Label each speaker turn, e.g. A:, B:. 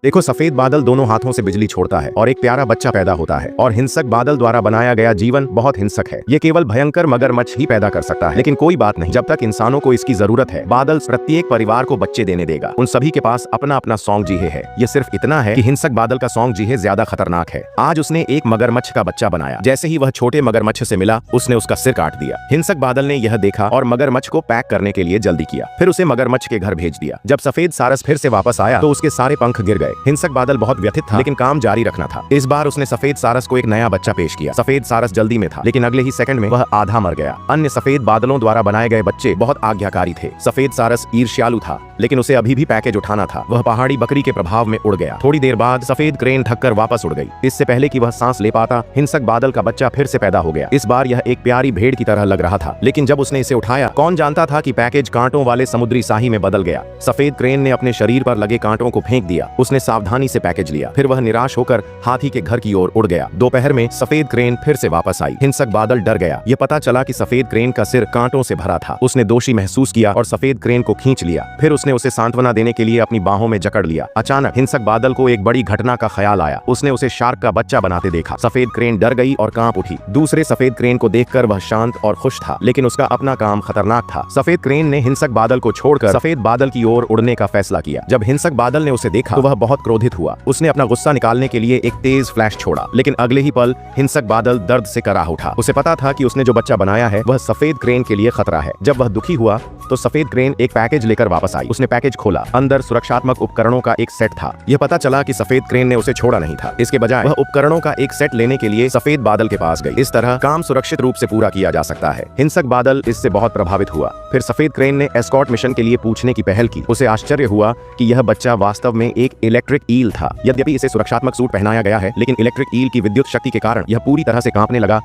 A: देखो, सफेद बादल दोनों हाथों से बिजली छोड़ता है और एक प्यारा बच्चा पैदा होता है। और हिंसक बादल द्वारा बनाया गया जीवन बहुत हिंसक है। ये केवल भयंकर मगरमच्छ ही पैदा कर सकता है, लेकिन कोई बात नहीं, जब तक इंसानों को इसकी जरूरत है बादल प्रत्येक परिवार को बच्चे देने देगा। उन सभी के पास अपना अपना सौंग जीहे है। ये सिर्फ इतना है कि हिंसक बादल का सौंग जीहे ज्यादा खतरनाक है। आज उसने एक मगरमच्छ का बच्चा बनाया। जैसे ही वह छोटे मगरमच्छ से मिला, उसने उसका सिर काट दिया। हिंसक बादल ने यह देखा और मगरमच्छ को पैक करने के लिए जल्दी किया। फिर उसे मगरमच्छ के घर भेज दिया। जब सफेद सारस फिर से वापस आया तो उसके सारे पंख गिर गए। हिंसक बादल बहुत व्यथित था, लेकिन काम जारी रखना था। इस बार उसने सफेद सारस को एक नया बच्चा पेश किया। सफेद सारस जल्दी में था, लेकिन अगले ही सेकंड में वह आधा मर गया। अन्य सफेद बादलों द्वारा बनाए गए बच्चे बहुत आज्ञाकारी थे। सफेद सारस ईर्ष्यालु था, लेकिन उसे अभी भी पैकेज उठाना था। वह पहाड़ी बकरी के प्रभाव में उड़ गया। थोड़ी देर बाद सफेद क्रेन ढककर वापस उड़ गई। इससे पहले कि वह सांस ले पाता, हिंसक बादल का बच्चा फिर से पैदा हो गया। इस बार यह एक प्यारी भेड़ की तरह लग रहा था, लेकिन जब उसने इसे उठाया, कौन जानता था कि पैकेज कांटों वाले समुद्री साही में बदल गया। सफेद क्रेन ने अपने शरीर पर लगे कांटों को फेंक दिया। उसने सावधानी से पैकेज लिया। फिर वह निराश होकर हाथी के घर की ओर उड़ गया। दोपहर में सफेद क्रेन फिर से वापस आई। हिंसक बादल डर गया। यह पता चला कि सफेद क्रेन का सिर कांटों से भरा था। उसने दोषी महसूस किया और सफेद क्रेन को खींच लिया। फिर उसने उसे सांत्वना देने के लिए अपनी बाहों में जकड़ लिया। अचानक हिंसक बादल को एक बड़ी घटना का ख्याल आया। उसने उसे शार्क का बच्चा बनाते देखा। सफेद क्रेन डर गई और कांप उठी। दूसरे सफेद क्रेन को देखकर वह शांत और खुश था, लेकिन उसका अपना काम खतरनाक था। सफेद क्रेन ने हिंसक बादल को छोड़कर सफेद बादल की ओर उड़ने का फैसला किया। जब हिंसक बादल ने उसे देखा तो वह बहुत क्रोधित हुआ। उसने अपना गुस्सा निकालने के लिए एक तेज फ्लैश छोड़ा, लेकिन अगले ही पल हिंसक बादल दर्द से कराह उठा। उसे पता था कि उसने जो बच्चा बनाया है वह सफेद क्रेन के लिए खतरा है। जब वह दुखी हुआ तो सफेद क्रेन एक पैकेज लेकर वापस आई। उसने पैकेज खोला। अंदर सुरक्षात्मक उपकरणों का एक सेट था। यह पता चला कि सफेद क्रेन ने उसे छोड़ा नहीं था। इसके बजाय वह उपकरणों का एक सेट लेने के लिए सफेद बादल के पास गई। इस तरह काम सुरक्षित रूप से पूरा किया जा सकता है। हिंसक बादल इससे बहुत प्रभावित हुआ। फिर सफेद क्रेन ने एस्कॉर्ट मिशन के लिए पूछने की पहल की। उसे आश्चर्य हुआ कि यह बच्चा वास्तव में एक इलेक्ट्रिक ईल था। यद्यपि इसे सुरक्षात्मक सूट पहनाया गया है, लेकिन इलेक्ट्रिक ईल की विद्युत शक्ति के कारण यह पूरी तरह से कांपने लगा